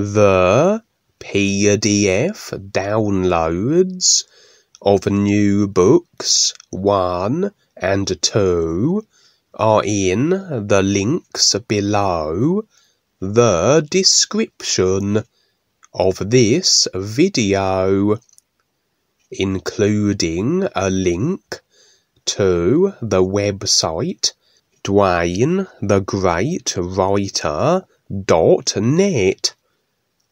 The PDF downloads of Nubooks 1 and 2 are in the links below the description of this video, including a link to the website DuaneTheGreatWriter.net,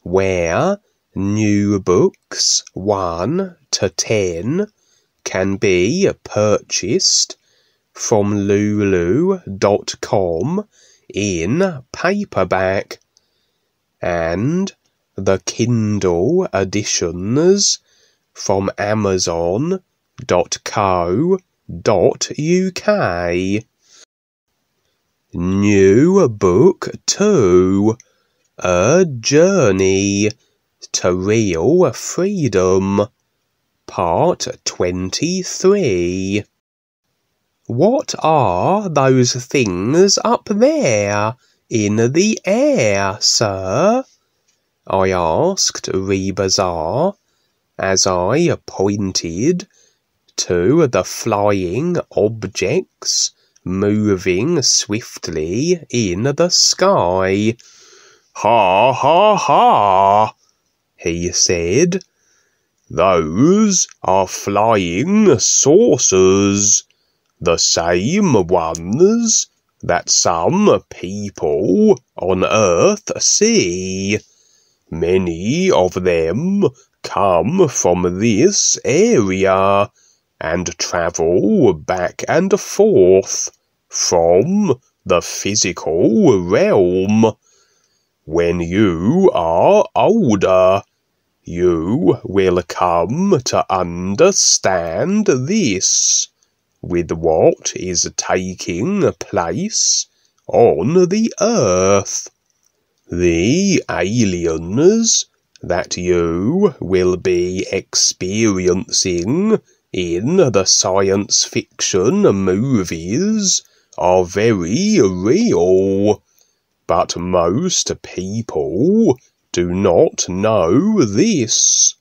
where Nubooks 1 to 10 can be purchased from lulu.com in paperback, and the Kindle editions from amazon.co.uk. Nubook 2, A Journey to Real Freedom, Part 23. What are those things up there in the air, sir? I asked ReBiSar as I pointed to the flying objects moving swiftly in the sky. "Ha ha ha," he said. "Those are flying saucers, the same ones that some people on Earth see. Many of them come from this area and travel back and forth from the physical realm. When you are older, you will come to understand this, with what is taking place on the Earth. The aliens that you will be experiencing in the science fiction movies are very real, but most people do not know this.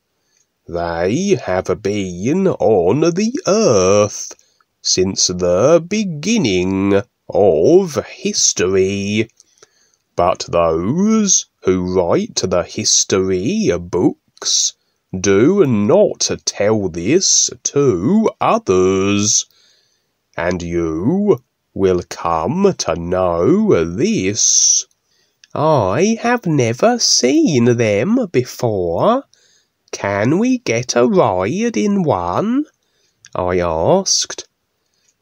They have been on the Earth since the beginning of history, but those who write the history books do not tell this to others, and you will come to know this." "I have never seen them before. Can we get a ride in one?" I asked.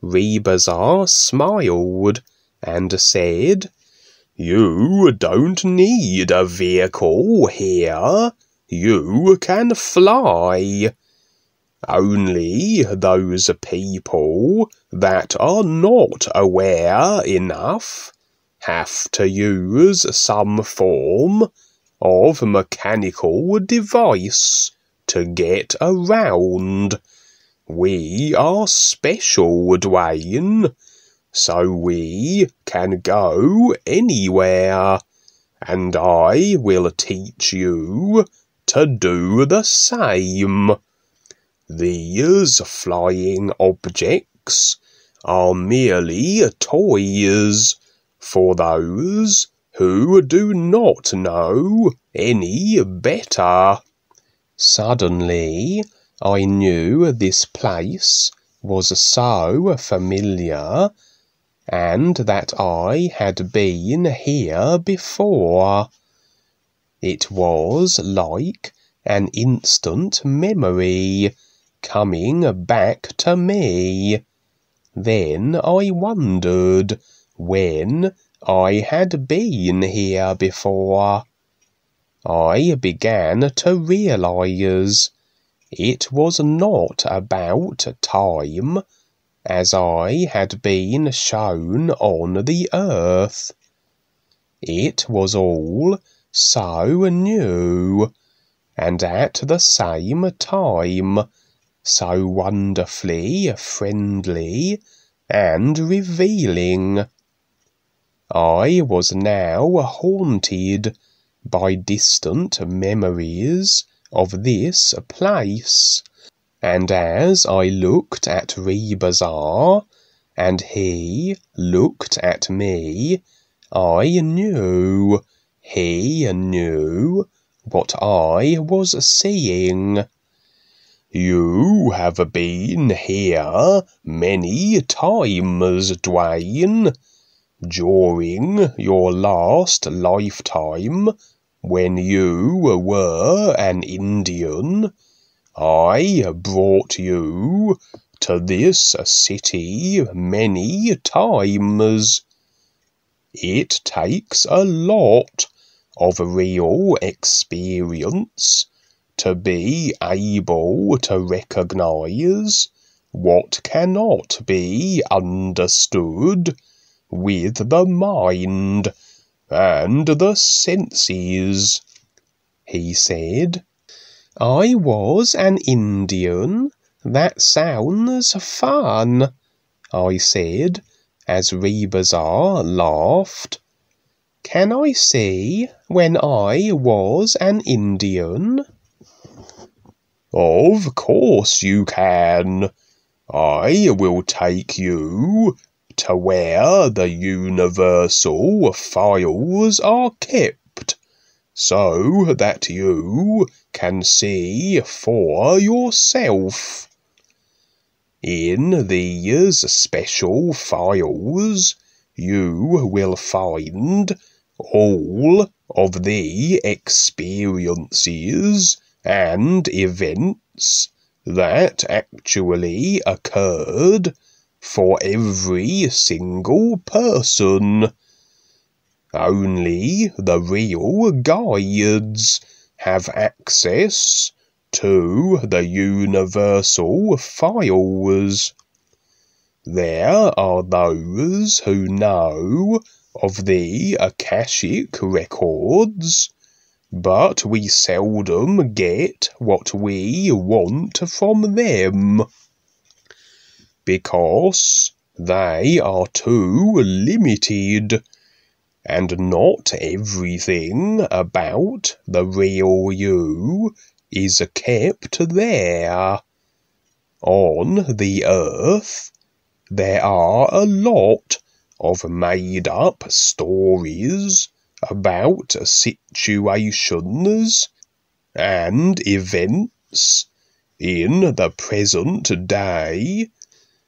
ReBiSar smiled and said, "You don't need a vehicle here. You can fly. Only those people that are not aware enough have to use some form of mechanical device to get around. We are special, Duane, so we can go anywhere, and I will teach you to do the same. These flying objects are merely toys for those who do not know any better." Suddenly, I knew this place was so familiar, and that I had been here before. It was like an instant memory coming back to me. Then I wondered when I had been here before. I began to realize it was not about time, as I had been shown on the Earth. It was all so new, and at the same time so wonderfully friendly and revealing. I was now haunted by distant memories of this place. And as I looked at ReBiSar, and he looked at me, I knew, he knew, what I was seeing. You have been here many times, Duane. During your last lifetime, when you were an Indian, I brought you to this city many times. It takes a lot of real experience to be able to recognize what cannot be understood with the mind and the senses, he said. I was an Indian. That sounds fun, I said, as ReBiSar laughed. Can I see when I was an Indian? Of course you can. I will take you to where the UNUversal files are kept, so that you can see for yourself. In these special files, you will find all of the experiences and events that actually occurred for every single person. Only the real guides have access to the UNUversal files. There are those who know of the Akashic records, but we seldom get what we want from them, because they are too limited, and not everything about the real you is kept there. On the Earth, there are a lot of made-up stories about situations and events in the present day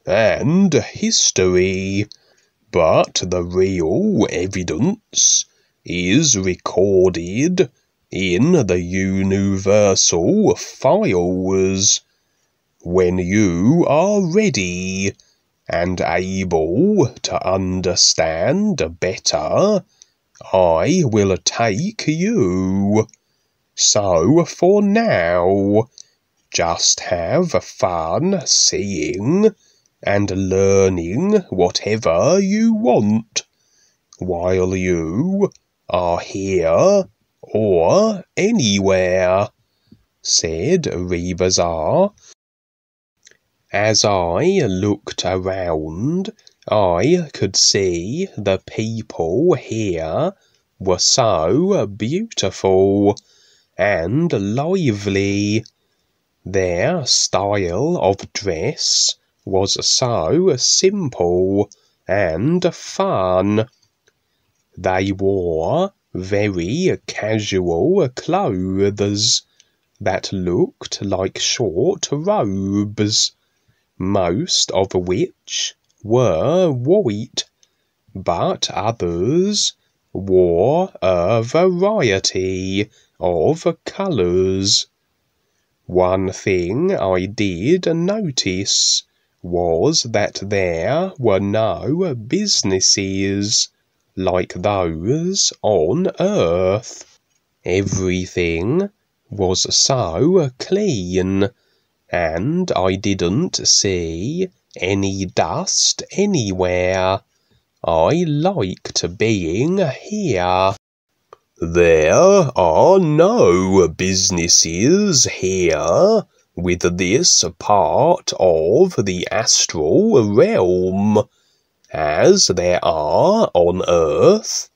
and history, but the real evidence is recorded in the UNUversal files. When you are ready and able to understand better, I will take you. So for now, just have fun seeing and learning whatever you want while you are here or anywhere, said ReBiSar. As I looked around, I could see the people here were so beautiful and lively. Their style of dress was so simple and fun. They wore very casual clothes that looked like short robes, most of which were white, but others wore a variety of colours. One thing I did notice was that there were no businesses like those on Earth. Everything was so clean, and I didn't see any dust anywhere. I liked being here. There are no businesses here with this part of the astral realm, as there are on Earth.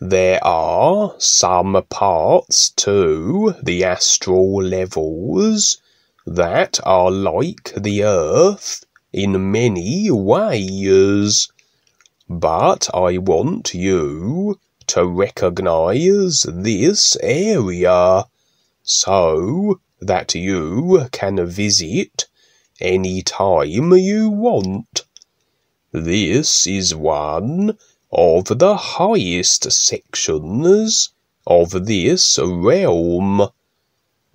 There are some parts to the astral levels that are like the Earth in many ways, but I want you to recognize this area so that you can visit any time you want. This is one of the highest sections of this realm.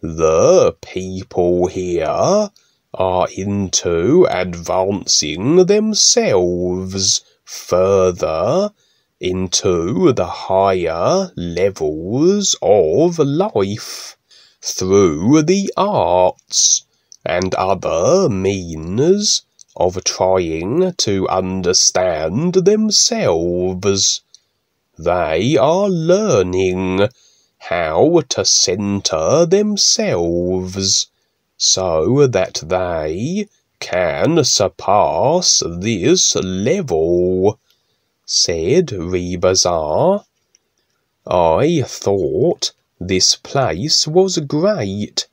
The people here are into advancing themselves further into the higher levels of life through the arts and other means of trying to understand themselves. They are learning how to center themselves so that they can surpass this level, said ReBiSar. I thought this place was great.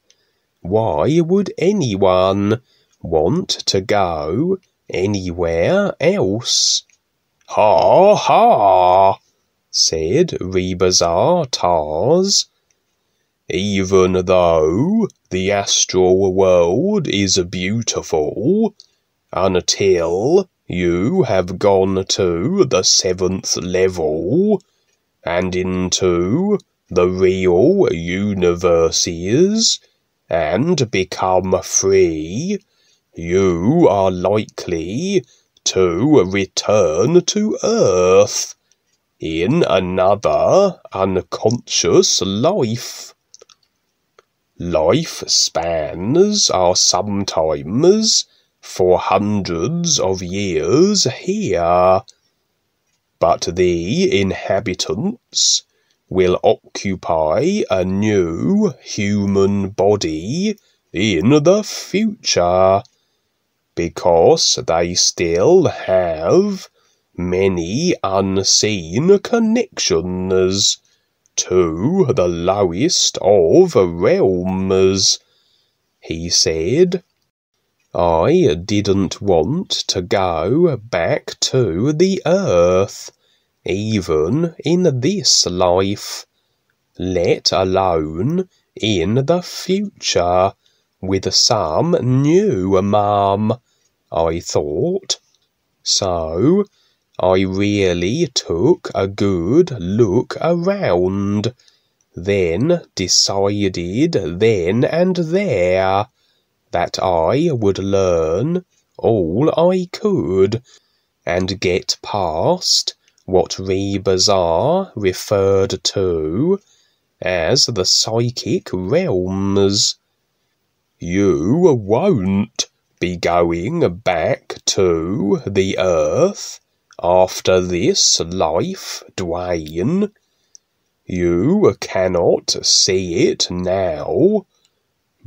Why would anyone want to go anywhere else? Ha ha, said ReBiSar Tars. Even though the astral world is beautiful, until you have gone to the 7th level and into the real universes and become free, you are likely to return to Earth in another unconscious life. Lifespans are sometimes for hundreds of years here, but the inhabitants will occupy a new human body in the future, because they still have many unseen connections to the lowest of realms, he said. I didn't want to go back to the Earth, even in this life, let alone in the future with some new mum, I thought. So I really took a good look around, then decided then and there that I would learn all I could and get past what ReBiSar referred to as the psychic realms. You won't be going back to the Earth after this life, Duane. You cannot see it now,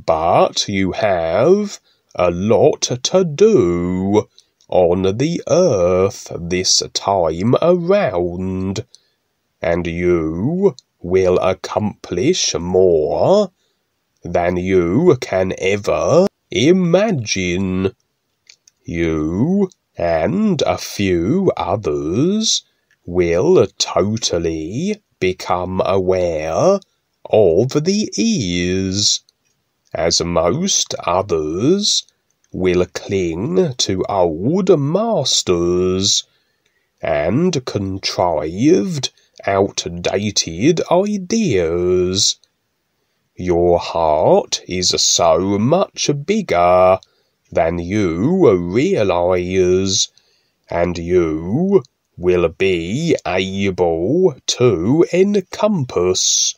but you have a lot to do on the Earth this time around, and you will accomplish more than you can ever imagine. You and a few others will totally become aware of the ease, as most others will cling to old masters and contrived, outdated ideas. Your heart is so much bigger than you realize, and you will be able to encompass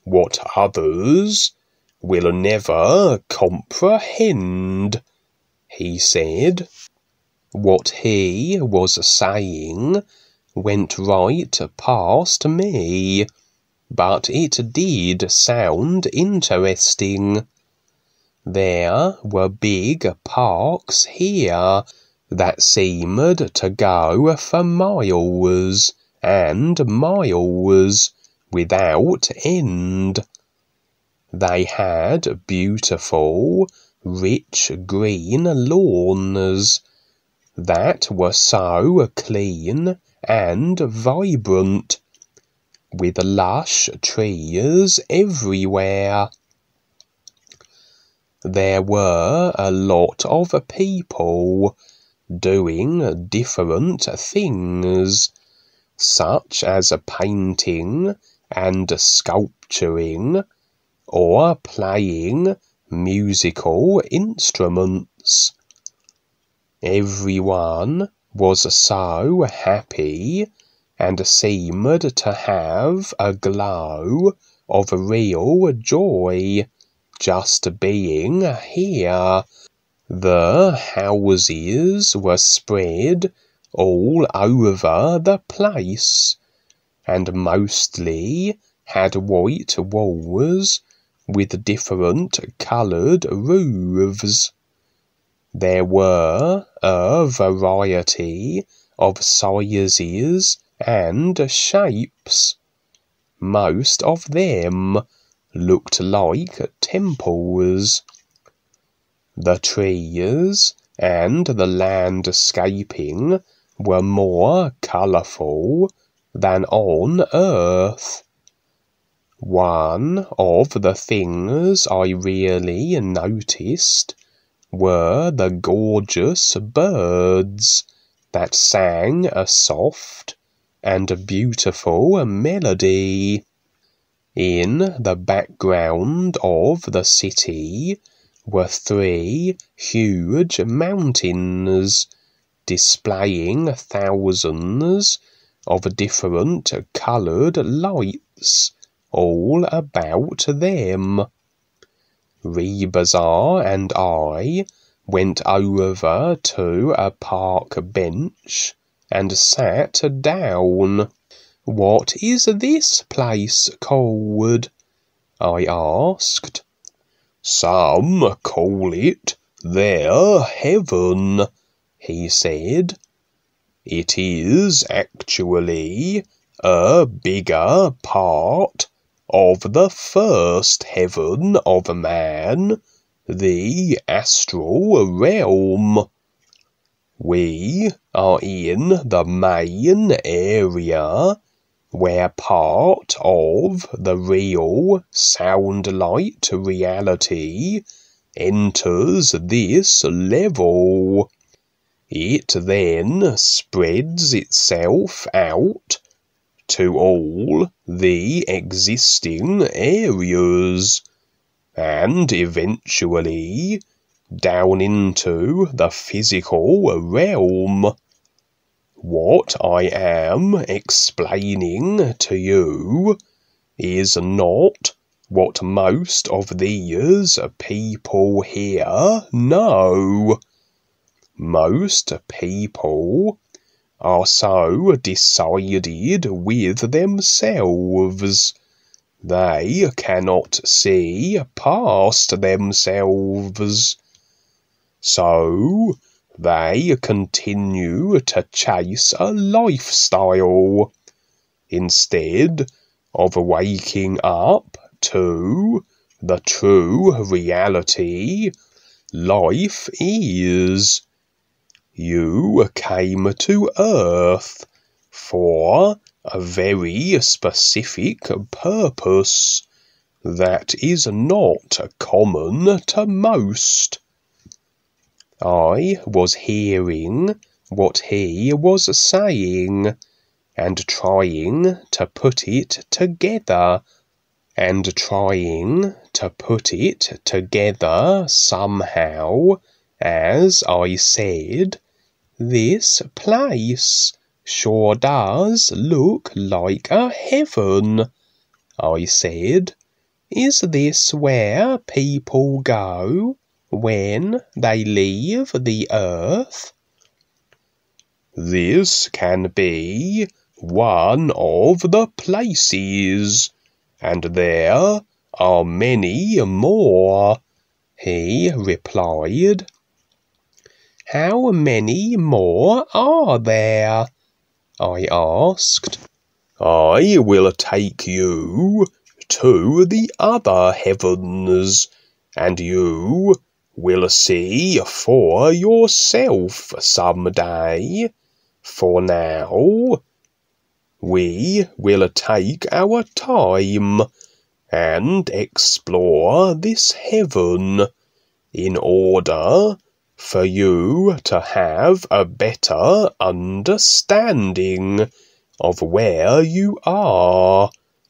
what others will never comprehend, he said. What he was saying went right past me, but it did sound interesting. There were big parks here that seemed to go for miles and miles without end. They had beautiful, rich green lawns that were so clean and vibrant, with lush trees everywhere. There were a lot of people doing different things, such as painting and sculpturing, or playing musical instruments. Everyone was so happy and seemed to have a glow of real joy just being here. The houses were spread all over the place, and mostly had white walls with different coloured roofs. There were a variety of sizes and shapes. Most of them looked like temples. The trees and the landscaping were more colourful than on Earth. One of the things I really noticed were the gorgeous birds that sang a soft and beautiful melody. In the background of the city were 3 huge mountains, displaying thousands of different coloured lights all about them. ReBISAR and I went over to a park bench and sat down. "What is this place called?" I asked. "Some call it their heaven," he said. "It is actually a bigger part of the first heaven of man, the astral realm. We are in the main area where part of the real sound-light reality enters this level. It then spreads itself out to all the existing areas, and eventually down into the physical realm. What I am explaining to you is not what most of these people here know. Most people are so decided with themselves, they cannot see past themselves. So they continue to chase a lifestyle instead of waking up to the true reality life is. You came to Earth for a very specific purpose that is not common to most." I was hearing what he was saying and trying to put it together, somehow as I said, "This place sure does look like a heaven," I said. "Is this where people go when they leave the Earth?" "This can be one of the places, and there are many more," he replied. "How many more are there?" I asked. I will take you to the other heavens, and you will see for yourself some day. For now, we will take our time and explore this heaven in order for you to have a better understanding of where you are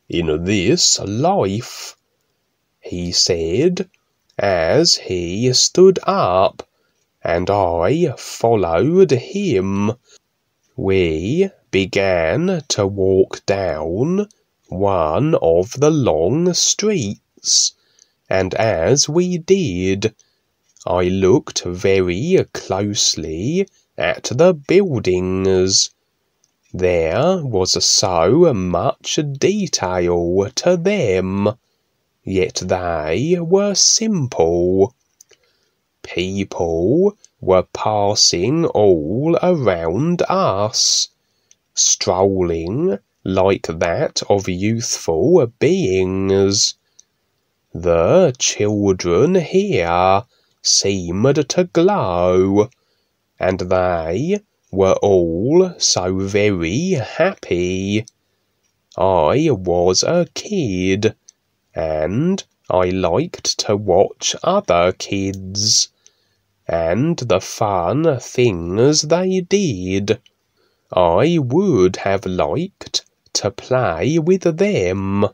in this life, he said as he stood up, and I followed him. We began to walk down one of the long streets, and as we did, I looked very closely at the buildings. There was so much detail to them, yet they were simple. People were passing all around us, strolling like that of youthful beings. The children here seemed to glow, and they were all so very happy. I was a kid, and I liked to watch other kids, and the fun things they did. I would have liked to play with them.